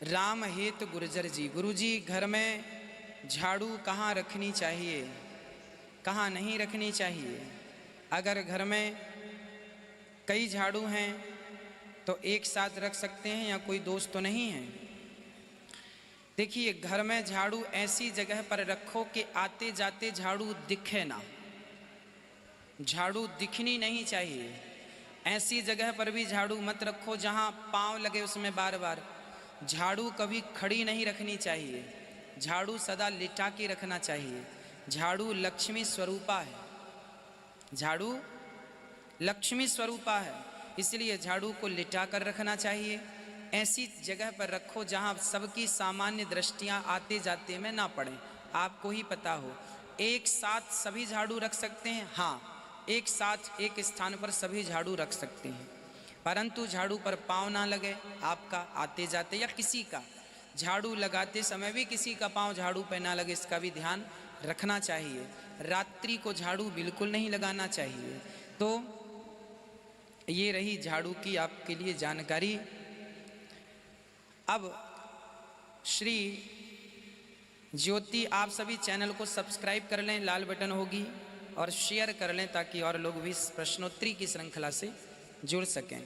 राम हेतु गुर्जर जी। गुरुजी, घर में झाड़ू कहाँ रखनी चाहिए, कहाँ नहीं रखनी चाहिए? अगर घर में कई झाड़ू हैं तो एक साथ रख सकते हैं या कोई दोष तो नहीं है? देखिए, घर में झाड़ू ऐसी जगह पर रखो कि आते जाते झाड़ू दिखे ना, झाड़ू दिखनी नहीं चाहिए। ऐसी जगह पर भी झाड़ू मत रखो जहाँ पाँव लगे उसमें बार बार। झाड़ू कभी खड़ी नहीं रखनी चाहिए, झाड़ू सदा लिटा के रखना चाहिए। झाड़ू लक्ष्मी स्वरूपा है, झाड़ू लक्ष्मी स्वरूपा है, इसलिए झाड़ू को लिटा कर रखना चाहिए। ऐसी जगह पर रखो जहाँ सबकी सामान्य दृष्टियाँ आते जाते में ना पड़ें, आपको ही पता हो। एक साथ सभी झाड़ू रख सकते हैं, हाँ, एक साथ एक स्थान पर सभी झाड़ू रख सकते हैं, परंतु झाड़ू पर पाँव ना लगे आपका आते जाते, या किसी का झाड़ू लगाते समय भी किसी का पाँव झाड़ू पे ना लगे, इसका भी ध्यान रखना चाहिए। रात्रि को झाड़ू बिल्कुल नहीं लगाना चाहिए। तो ये रही झाड़ू की आपके लिए जानकारी। अब श्री ज्योति, आप सभी चैनल को सब्सक्राइब कर लें, लाल बटन होगी, और शेयर कर लें ताकि और लोग भी इस प्रश्नोत्तरी की श्रृंखला से जुड़ सकें।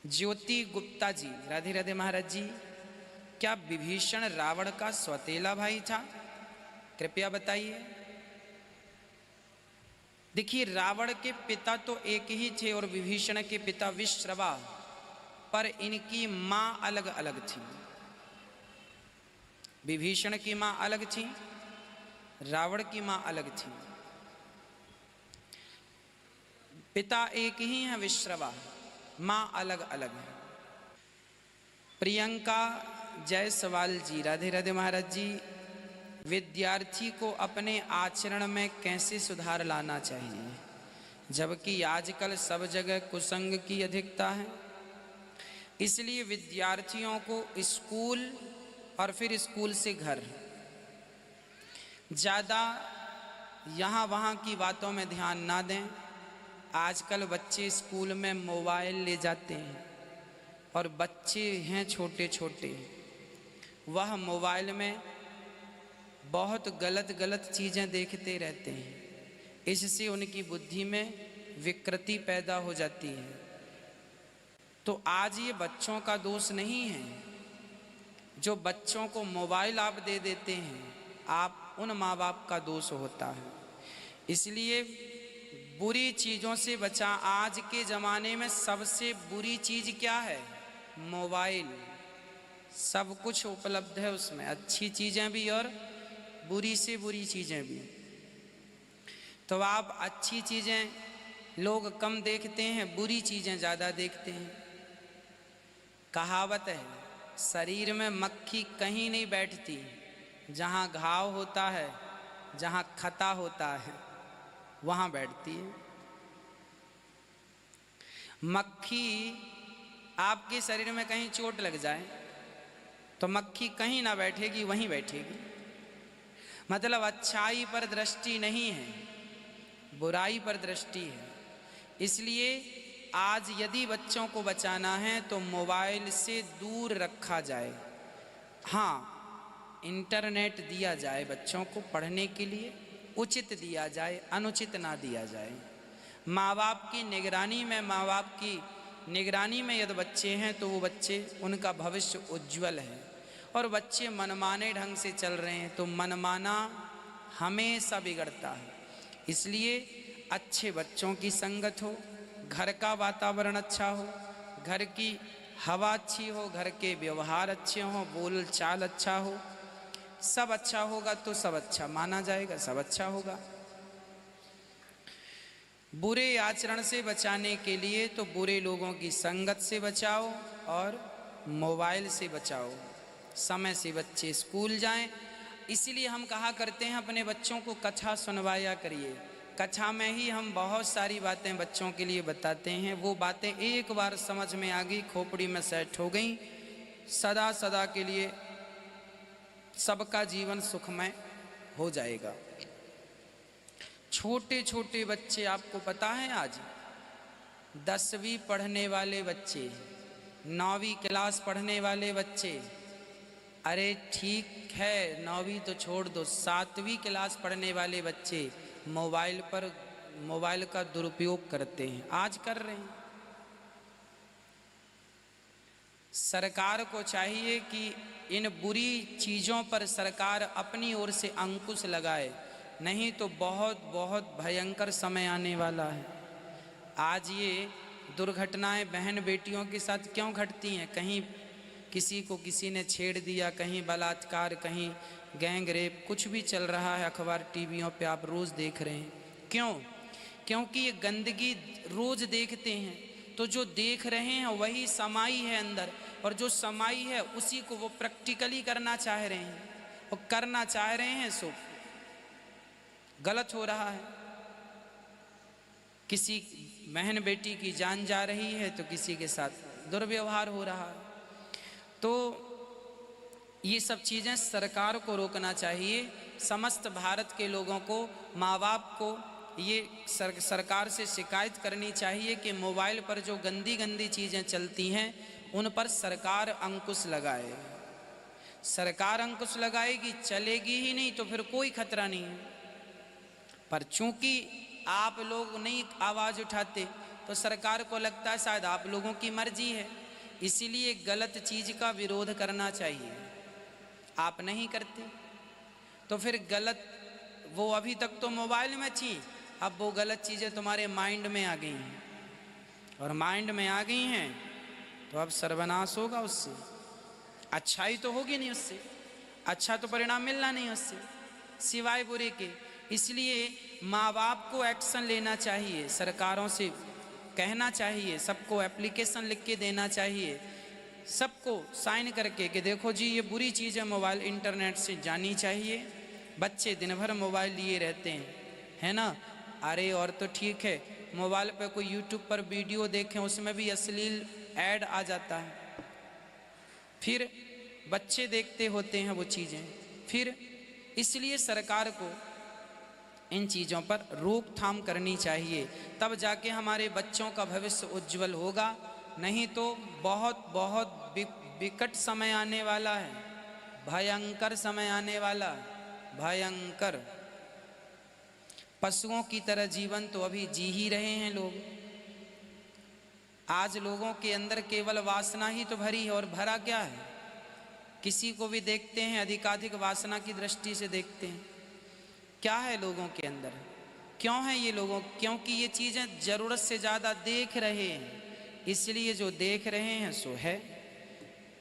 ज्योति गुप्ता जी, राधे राधे महाराज जी, क्या विभीषण रावण का सौतेला भाई था? कृपया बताइए। देखिए, रावण के पिता तो एक ही थे और विभीषण के पिता विश्रवा, पर इनकी मां अलग अलग थी। विभीषण की मां अलग थी, रावण की मां अलग थी। पिता एक ही है विश्रवा, मां अलग अलग है। प्रियंका जायसवाल जी, राधे राधे महाराज जी, विद्यार्थी को अपने आचरण में कैसे सुधार लाना चाहिए, जबकि आजकल सब जगह कुसंग की अधिकता है? इसलिए विद्यार्थियों को स्कूल और फिर स्कूल से घर, ज़्यादा यहाँ वहाँ की बातों में ध्यान ना दें। आजकल बच्चे स्कूल में मोबाइल ले जाते हैं, और बच्चे हैं छोटे छोटे, वह मोबाइल में बहुत गलत गलत चीज़ें देखते रहते हैं। इससे उनकी बुद्धि में विकृति पैदा हो जाती है। तो आज ये बच्चों का दोष नहीं है, जो बच्चों को मोबाइल आप दे देते हैं, आप उन माँ बाप का दोष होता है। इसलिए बुरी चीज़ों से बचा। आज के ज़माने में सबसे बुरी चीज़ क्या है? मोबाइल। सब कुछ उपलब्ध है उसमें, अच्छी चीज़ें भी और बुरी से बुरी चीज़ें भी। तो आप अच्छी चीज़ें लोग कम देखते हैं, बुरी चीज़ें ज़्यादा देखते हैं। कहावत है, शरीर में मक्खी कहीं नहीं बैठती, जहाँ घाव होता है, जहाँ खता होता है, वहाँ बैठती है। मक्खी, आपके शरीर में कहीं चोट लग जाए तो मक्खी कहीं ना बैठेगी, वहीं बैठेगी। मतलब अच्छाई पर दृष्टि नहीं है, बुराई पर दृष्टि है। इसलिए आज यदि बच्चों को बचाना है तो मोबाइल से दूर रखा जाए। हाँ, इंटरनेट दिया जाए बच्चों को पढ़ने के लिए, उचित दिया जाए, अनुचित ना दिया जाए। माँ बाप की निगरानी में, माँ बाप की निगरानी में यदि बच्चे हैं तो वो बच्चे, उनका भविष्य उज्जवल है। और बच्चे मनमाने ढंग से चल रहे हैं तो मनमाना हमेशा बिगड़ता है। इसलिए अच्छे बच्चों की संगत हो, घर का वातावरण अच्छा हो, घर की हवा अच्छी हो, घर के व्यवहार अच्छे हों, बोल चाल अच्छा हो, सब अच्छा होगा तो सब अच्छा माना जाएगा, सब अच्छा होगा। बुरे आचरण से बचाने के लिए तो बुरे लोगों की संगत से बचाओ और मोबाइल से बचाओ। समय से बच्चे स्कूल जाएं। इसीलिए हम कहा करते हैं अपने बच्चों को कथा सुनवाया करिए। कथा में ही हम बहुत सारी बातें बच्चों के लिए बताते हैं। वो बातें एक बार समझ में आ गई, खोपड़ी में सेट हो गई, सदा सदा के लिए सबका जीवन सुखमय हो जाएगा। छोटे छोटे बच्चे, आपको पता है आज 10वीं पढ़ने वाले बच्चे 9वीं क्लास पढ़ने वाले बच्चे, अरे ठीक है 9वीं तो छोड़ दो, 7वीं क्लास पढ़ने वाले बच्चे मोबाइल का दुरुपयोग करते हैं, आज कर रहे हैं। सरकार को चाहिए कि इन बुरी चीज़ों पर सरकार अपनी ओर से अंकुश लगाए, नहीं तो बहुत बहुत भयंकर समय आने वाला है। आज ये दुर्घटनाएं बहन बेटियों के साथ क्यों घटती हैं? कहीं किसी को किसी ने छेड़ दिया, कहीं बलात्कार, कहीं गैंग रेप, कुछ भी चल रहा है, अखबार टीवियों पे आप रोज़ देख रहे हैं। क्यों? क्योंकि ये गंदगी रोज़ देखते हैं, तो जो देख रहे हैं वही समाई है अंदर, और जो समाई है उसी को वो प्रैक्टिकली करना चाह रहे हैं, और करना चाह रहे हैं सो गलत हो रहा है। किसी बहन बेटी की जान जा रही है तो किसी के साथ दुर्व्यवहार हो रहा है। तो ये सब चीज़ें सरकार को रोकना चाहिए। समस्त भारत के लोगों को, माँ बाप को ये सरकार से शिकायत करनी चाहिए कि मोबाइल पर जो गंदी गंदी चीज़ें चलती हैं उन पर सरकार अंकुश लगाए। सरकार अंकुश लगाएगी, चलेगी ही नहीं तो फिर कोई खतरा नहीं है। पर चूंकि आप लोग नहीं आवाज़ उठाते तो सरकार को लगता है शायद आप लोगों की मर्जी है, इसीलिए गलत चीज़ का विरोध करना चाहिए। आप नहीं करते तो फिर गलत, वो अभी तक तो मोबाइल में थी, अब वो गलत चीज़ें तुम्हारे माइंड में आ गई हैं, और माइंड में आ गई हैं तो अब सर्वनाश होगा उससे। अच्छाई तो होगी नहीं उससे, अच्छा तो परिणाम मिलना नहीं उससे, सिवाय बुरे के। इसलिए माँ बाप को एक्शन लेना चाहिए, सरकारों से कहना चाहिए, सबको एप्लीकेशन लिख के देना चाहिए, सबको साइन करके कि देखो जी ये बुरी चीज़ है, मोबाइल इंटरनेट से जानी चाहिए। बच्चे दिन भर मोबाइल लिए रहते हैं, है ना। अरे और तो ठीक है, मोबाइल पे कोई यूट्यूब पर वीडियो देखें, उसमें भी अश्लील ऐड आ जाता है, फिर बच्चे देखते होते हैं वो चीज़ें। फिर इसलिए सरकार को इन चीज़ों पर रोकथाम करनी चाहिए, तब जाके हमारे बच्चों का भविष्य उज्जवल होगा। नहीं तो बहुत बहुत विकट समय आने वाला है, भयंकर समय आने वाला, भयंकर। पशुओं की तरह जीवन तो अभी जी ही रहे हैं लोग। आज लोगों के अंदर केवल वासना ही तो भरी है, और भरा क्या है? किसी को भी देखते हैं अधिकाधिक वासना की दृष्टि से देखते हैं। क्या है लोगों के अंदर? क्यों है ये लोगों? क्योंकि ये चीज़ें ज़रूरत से ज़्यादा देख रहे हैं, इसलिए जो देख रहे हैं सो है।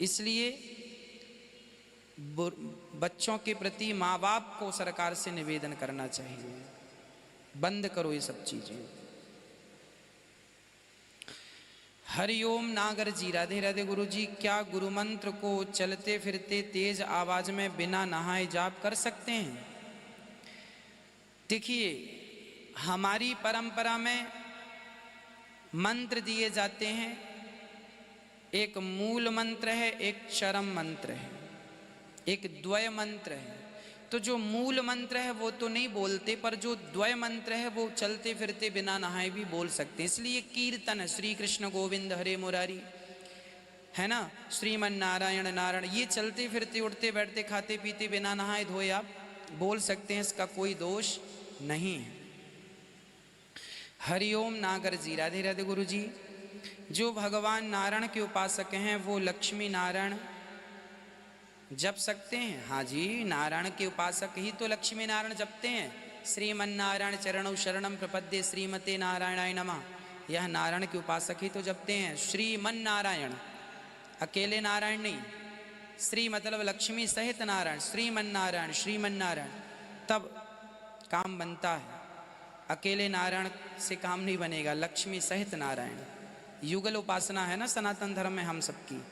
इसलिए बच्चों के प्रति माँ बाप को सरकार से निवेदन करना चाहिए, बंद करो ये सब चीज़ें। हरिओम नागर जी, राधे राधे गुरु जी। क्या गुरु मंत्र को चलते फिरते तेज आवाज में बिना नहाए जाप कर सकते हैं? देखिए, हमारी परंपरा में मंत्र दिए जाते हैं, एक मूल मंत्र है, एक चरम मंत्र है, एक द्वय मंत्र है। तो जो मूल मंत्र है वो तो नहीं बोलते, पर जो द्वय मंत्र है वो चलते फिरते बिना नहाए भी बोल सकते हैं। इसलिए कीर्तन है, श्री कृष्ण गोविंद हरे मुरारी, है ना, श्रीमन नारायण नारायण, ये चलते फिरते उठते बैठते खाते पीते बिना नहाए धोए आप बोल सकते हैं, इसका कोई दोष नहीं है। हरिओम नागर जी, राधे राधे गुरु जी। जो भगवान नारायण के उपासक हैं वो लक्ष्मी नारायण जप सकते हैं? हाँ जी, नारायण के उपासक ही तो लक्ष्मी नारायण जपते हैं। श्रीमन नारायण चरणौ शरणम प्रपद्ये श्रीमते नारायणाय नमः, यह नारायण के उपासक ही तो जपते हैं। श्रीमन नारायण, अकेले नारायण नहीं, श्री मतलब लक्ष्मी सहित नारायण, श्रीमन नारायण, श्रीमन नारायण, तब काम बनता है। अकेले नारायण से काम नहीं बनेगा, लक्ष्मी सहित नारायण। युगल उपासना है ना सनातन धर्म में हम सबकी।